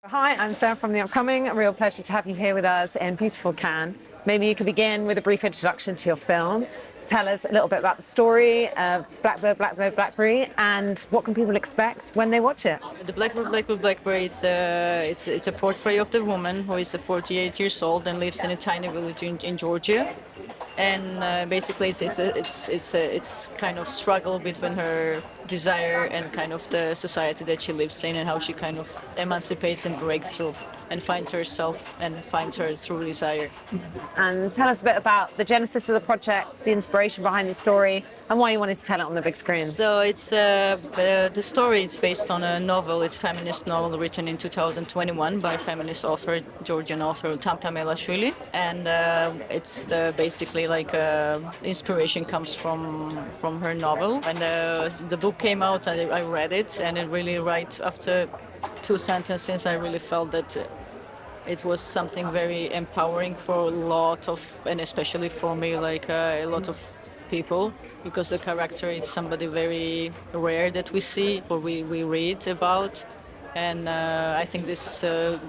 Hi, I'm Sarah from The Upcoming. A real pleasure to have you here with us in beautiful Cannes. Maybe you could begin with a brief introduction to your film. Tell us a little bit about the story of Blackbird Blackbird Blackberry and what can people expect when they watch it. The Blackbird Blackbird Blackberry, it's a portrait of the woman who is 48 years old and lives in a tiny village in Georgia. And basically, it's kind of struggle between her desire and kind of the society that she lives in, and how she kind of emancipates and breaks through and finds herself and finds her through desire. And tell us a bit about the genesis of the project, the inspiration behind the story, and why you wanted to tell it on the big screen. So the story is based on a novel. It's a feminist novel written in 2021 by feminist author, Georgian author Tamtam Elashvili, and it's basically like inspiration comes from her novel. When the book came out, I read it, and it really right after two sentences, I really felt that it was something very empowering for a lot of, and especially for me, like a lot of people, because the character is somebody very rare that we see or we read about. And I think this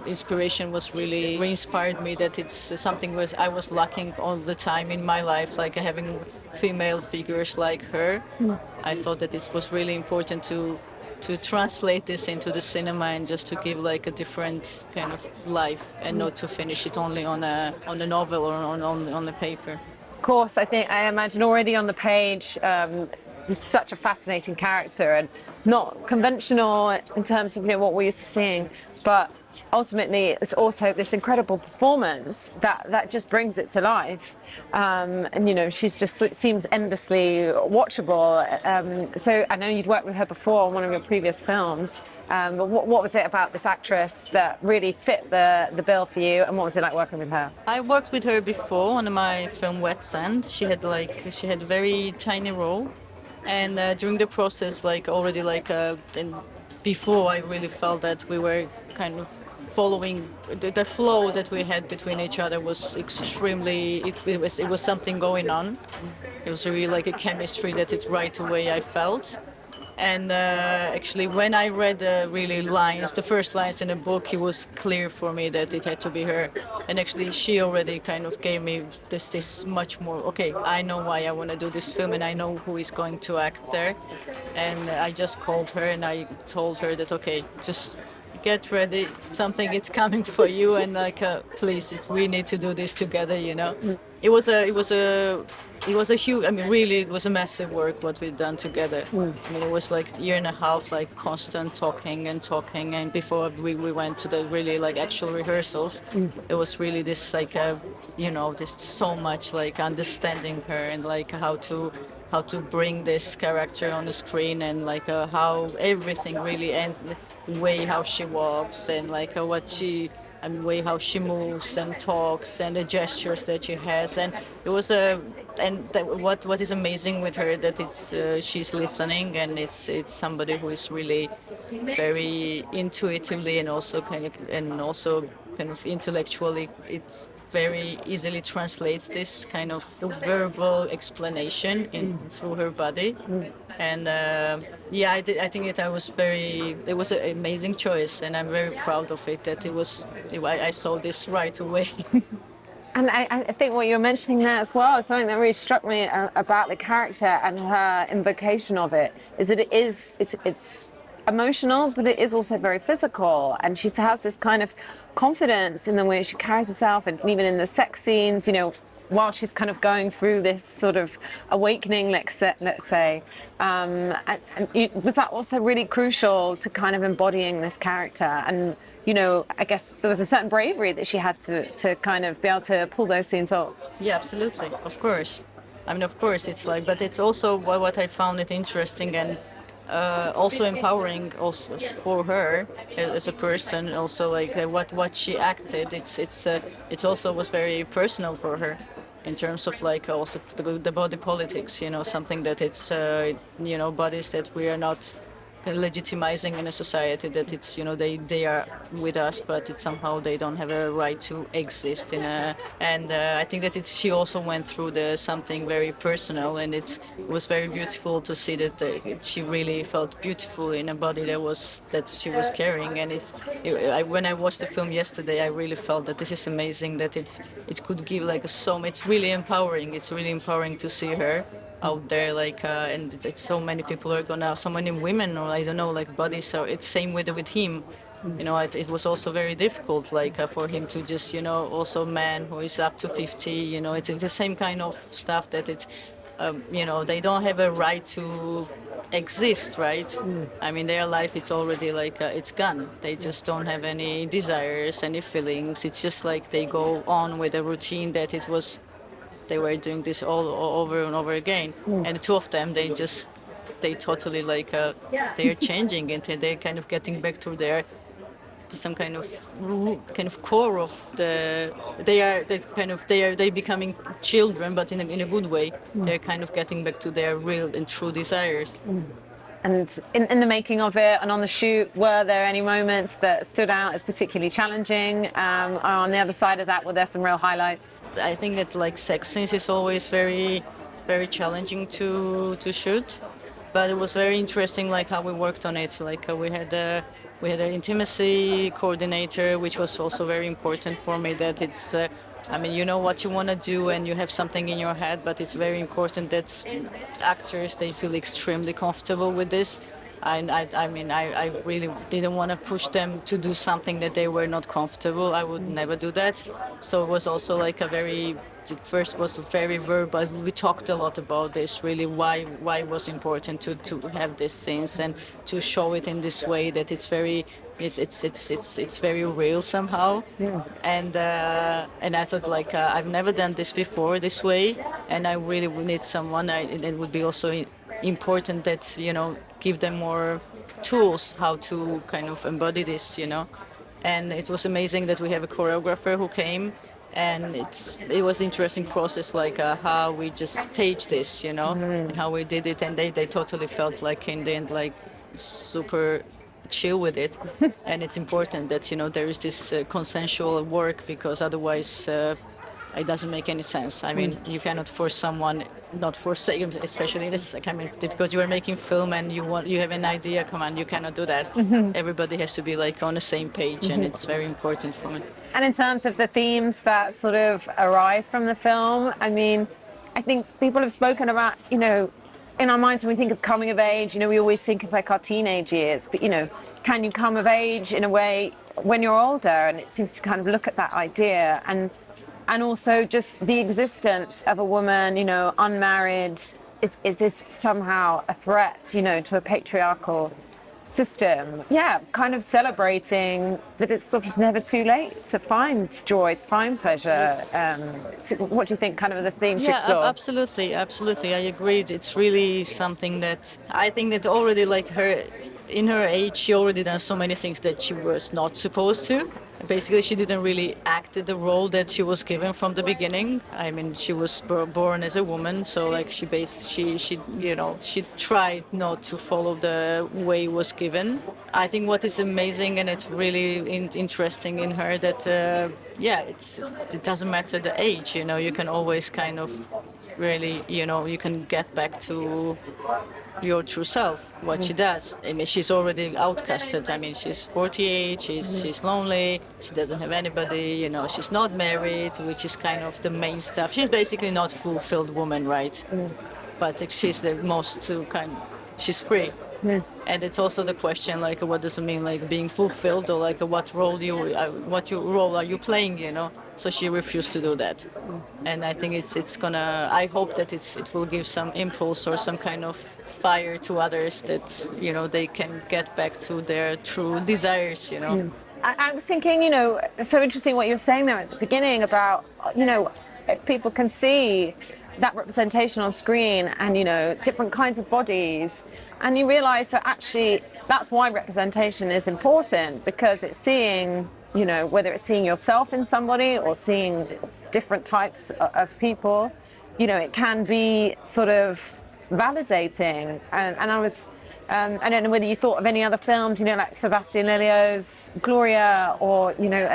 inspiration was really re-inspired me, that it's something was I was lacking all the time in my life, like having female figures like her. I thought that it was really important to translate this into the cinema and just to give like a different kind of life, and not to finish it only on a novel or on the paper. Of course, I imagine already on the page, this is such a fascinating character and not conventional in terms of what we're used to seeing, but ultimately it's also this incredible performance that just brings it to life. And she's just seems endlessly watchable. So I know you'd worked with her before on one of your previous films. But what was it about this actress that really fit the bill for you, and what was it like working with her? I worked with her before on my film Wet Sand. She had a very tiny role, and during the process, like already and before, I really felt that we were kind of following the flow that we had between each other was extremely. It was something going on. It was really like a chemistry that it right away I felt. And actually, when I read the first lines in the book, it was clear for me that it had to be her. And actually, she already kind of gave me this much more. Okay, I know why I want to do this film, and I know who is going to act there. And I just called her and I told her that okay, just get ready, something is coming for you, and please, we need to do this together. It was a huge, I mean, really, it was a massive work what we've done together. I mean, it was like a year and a half, like constant talking, and before we went to the really like actual rehearsals, it was really this like, this so much like understanding her, and like how to bring this character on the screen, and like how everything really, and the way how she walks, and like way how she moves and talks, and the gestures that she has. And it was what is amazing with her, that she's listening, and it's somebody who is really very intuitively, and also kind of intellectually, it's very easily translates this kind of verbal explanation through her body. And I think that it was an amazing choice, and I'm very proud of it, that I saw this right away. And I think what you're mentioning there as well is something that really struck me about the character and her invocation of it, is that it's emotional, but it is also very physical, and she has this kind of confidence in the way she carries herself, and even in the sex scenes, while she's kind of going through this sort of awakening, let's say. Was that also really crucial to kind of embodying this character? And I guess there was a certain bravery that she had to kind of be able to pull those scenes off. Yeah, absolutely, of course. I mean, of course, it's like, but it's also what I found it interesting, and also empowering also for her as a person. Also, like what she acted, it also was very personal for her, in terms of like also the body politics. Something that it's bodies that we are not legitimizing in a society that it's, they are with us, but it's somehow they don't have a right to exist in a. And I think that she also went through something very personal, and it was very beautiful to see that she really felt beautiful in a body that she was carrying. And when I watched the film yesterday, I really felt that this is amazing, that it could give like it's really empowering. It's really empowering to see her out there, and it's so many people are gonna, so many women, or I don't know, like bodies. So it's same with him. It was also very difficult, for him to just, also a man who is up to 50. It's the same kind of stuff that they don't have a right to exist, right? I mean, their life, it's already it's gone. They just don't have any desires, any feelings. It's just like they go on with a routine that they were doing this all over and over again. And the two of them, they totally they're changing, and they're kind of getting back to some kind of core of they becoming children, but in a good way. They're kind of getting back to their real and true desires. And in the making of it and on the shoot, were there any moments that stood out as particularly challenging? Or on the other side of that, were there some real highlights? I think that sex scenes is always very, very challenging to shoot, but it was very interesting how we worked on it. We had an intimacy coordinator, which was also very important for me. That it's I mean, you know what you want to do, and you have something in your head, but it's very important that actors, they feel extremely comfortable with this. I really didn't want to push them to do something that they were not comfortable. I would never do that. So it was also it first was very verbal. We talked a lot about this, really, why it was important to have these scenes and to show it in this way, that it's very real somehow. Yeah. And I thought I've never done this before this way, and I really would need someone. It would be also important that give them more tools how to kind of embody this. And it was amazing that we have a choreographer who came, and it was an interesting process, how we just staged this, and how we did it, and they totally felt in the end super chill with it. And it's important that there is this consensual work, because otherwise it doesn't make any sense. I mean, you cannot force someone, not forsake, especially in this. I mean, because you are making film and you have an idea. Come on, you cannot do that. Everybody has to be on the same page, and it's very important for me. And in terms of the themes that sort of arise from the film, I mean, I think people have spoken about, in our minds when we think of coming of age, we always think of our teenage years, but can you come of age in a way when you're older? And it seems to kind of look at that idea, and also just the existence of a woman, unmarried. Is this somehow a threat, to a patriarchal system? Yeah, kind of celebrating that it's sort of never too late to find joy, to find pleasure. So what do you think kind of the themes you explore? Yeah, absolutely. I agree. It's really something that I think that already in her age, she already done so many things that she was not supposed to. Basically, she didn't really act the role that she was given from the beginning. I mean, she was born as a woman, so she tried not to follow the way it was given. I think what is amazing, and it's really interesting in her, that it doesn't matter the age. You can always kind of really, you can get back to your true self, what she does. I mean, she's already outcasted. I mean, she's 48, she's lonely, she doesn't have anybody, she's not married, which is kind of the main stuff. She's basically not fulfilled woman, right? But she's the most she's free. And it's also the question, what does it mean, being fulfilled, or what role role are you playing, So she refused to do that. And I think it's gonna. I hope that it will give some impulse or some kind of fire to others, that they can get back to their true desires. I was thinking, it's so interesting what you were saying there at the beginning about, if people can see that representation on screen and, different kinds of bodies, and you realize that actually that's why representation is important, because it's seeing, whether it's seeing yourself in somebody or seeing different types of people, it can be sort of validating. And I was I don't know whether you thought of any other films, you know, like Sebastian Lelio's Gloria or, you know,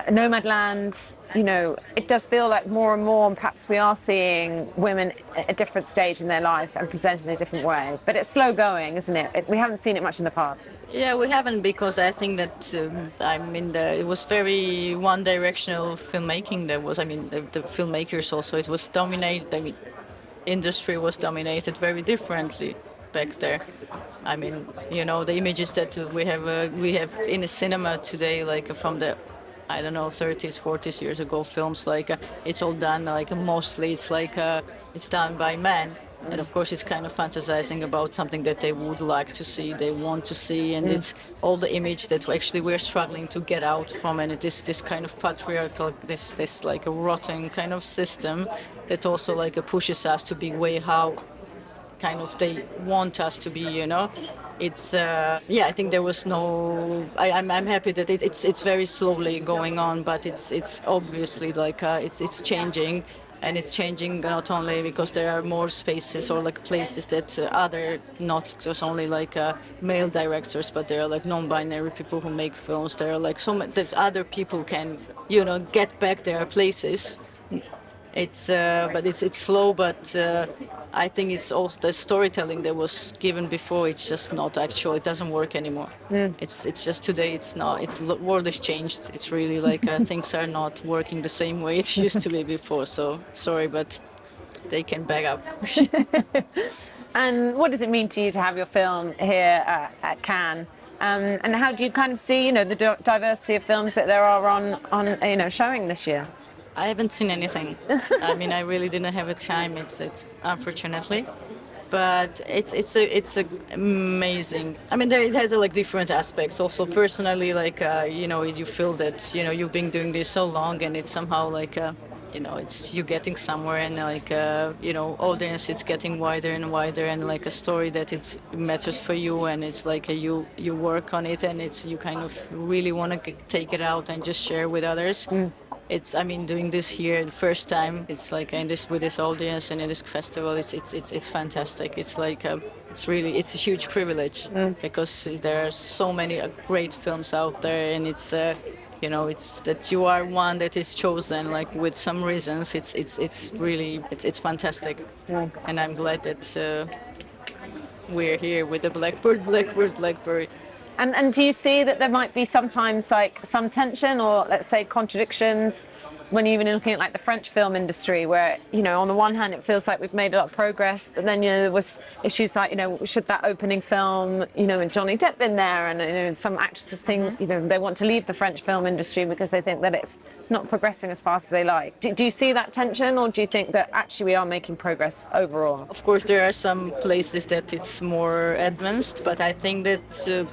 Nomadland. You know, it does feel like more and more, perhaps we are seeing women at a different stage in their life and presented in a different way. But it's slow going, isn't it? We haven't seen it much in the past. Yeah, we haven't because I think that it was very one-directional filmmaking. There was, I mean, the filmmakers also. It was dominated. I mean, industry was dominated very differently back there. I mean, you know, the images that we have in the cinema today, like from the, I don't know, 30s, 40s years ago films, like it's all done like mostly it's done by men. And of course, it's kind of fantasizing about something that they would like to see, they want to see, and it's all the image that actually we're struggling to get out from, and this kind of patriarchal, this like a rotten kind of system that also like pushes us to be way how kind of they want us to be, you know. It's yeah, I think there was no. I'm happy that it's very slowly going on, but it's obviously like it's changing, and it's changing not only because there are more spaces or like places that other not just only like male directors, but there are like non-binary people who make films. There are like that other people can, you know, get back their places. It's but it's slow, but I think it's also the storytelling that was given before. It's just not actual. It doesn't work anymore. It's just today. It's not. It's the world has changed. It's really like things are not working the same way it used to be before. So sorry, but they can back up. And what does it mean to you to have your film here at Cannes? And how do you kind of see, you know, the diversity of films that there are on you know, showing this year? I haven't seen anything. I mean, I really didn't have a time. It's unfortunately, but it's a amazing. I mean, it has like different aspects. Also, personally, like you know, you feel that you know you've been doing this so long, and it's somehow like you know, it's you getting somewhere, and like you know, audience, it's getting wider and wider, and like a story that it matters for you, and it's like you work on it, and it's you kind of really want to take it out and just share with others. It's, I mean, doing this here the first time. It's like in this with this audience and in this festival. It's fantastic. It's like it's a huge privilege because there are so many great films out there, and it's you know, it's that you are one that is chosen like with some reasons. It's really it's fantastic, and I'm glad that we're here with the Blackbird Blackbird Blackberry. And do you see that there might be sometimes like some tension or let's say contradictions when you're even looking at like the French film industry where, you know, on the one hand it feels like we've made a lot of progress, but then, you know, there was issues like, you know, should that opening film, you know, and Johnny Depp been there, and, you know, some actresses think, you know, they want to leave the French film industry because they think that it's not progressing as fast as they like. Do you see that tension, or do you think that actually we are making progress overall? Of course, there are some places that it's more advanced, but I think that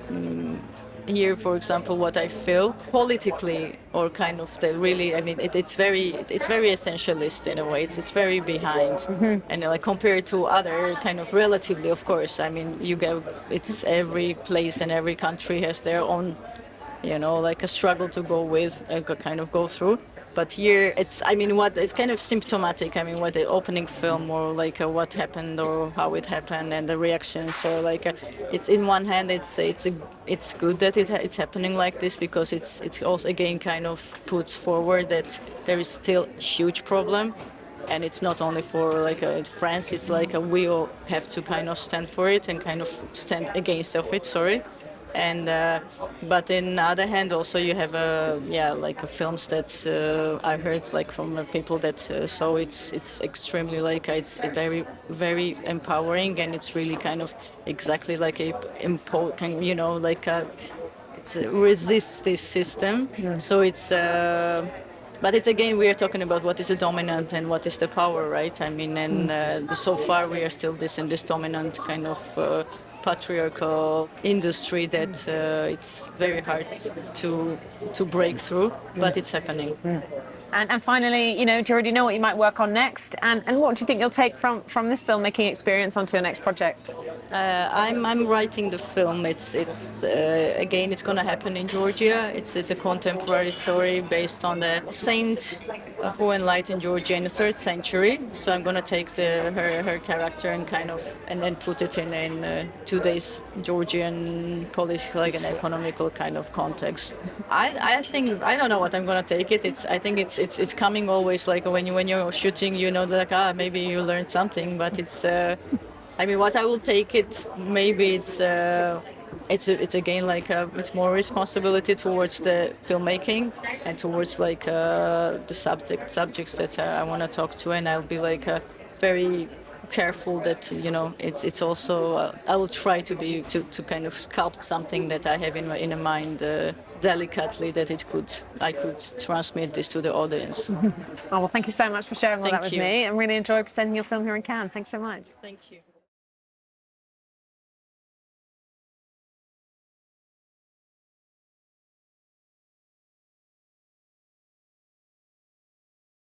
here, for example, what I feel politically, or kind of the really, I mean, it's very essentialist in a way. It's very behind, and like compared to other kind of relatively, of course. I mean, you go, it's every place and every country has their own, you know, like a struggle to go with, kind of go through. But here, it's, I mean, what it's kind of symptomatic. I mean, what the opening film, or like what happened or how it happened, and the reactions, or like it's in one hand, it's good that it's happening like this, because it's also again kind of puts forward that there is still a huge problem, and it's not only for like France. It's like we all have to kind of stand for it and kind of stand against of it. Sorry. And but in the other hand, also you have like films that I heard like from people that so it's extremely like it's very empowering, and it's really kind of exactly like you know, like it's resist this system. So it's. But it's again, we are talking about what is the dominant and what is the power, right? I mean, and so far we are still in this dominant kind of patriarchal industry that it's very hard to break through, but it's happening. And finally, you know, do you already know what you might work on next? And what do you think you'll take from this filmmaking experience onto your next project? I'm writing the film. It's again, it's going to happen in Georgia. It's a contemporary story based on the saint who enlightened Georgia in the 3rd century. So I'm going to take her character and kind of and then put it in today's Georgian political, like an economical kind of context. I think I don't know what I'm gonna take it. I think it's coming always like when you're shooting, you know, like maybe you learned something, but it's. I mean, what I will take it, maybe it's again like it's more responsibility towards the filmmaking and towards like the subjects that I want to talk to, and I'll be like very careful that it's also I will try to be to kind of sculpt something that I have in a mind delicately that I could transmit this to the audience. Oh, well, thank you so much for sharing all that Thank with you. me, and really enjoy presenting your film here in Cannes. Thanks so much. Thank you.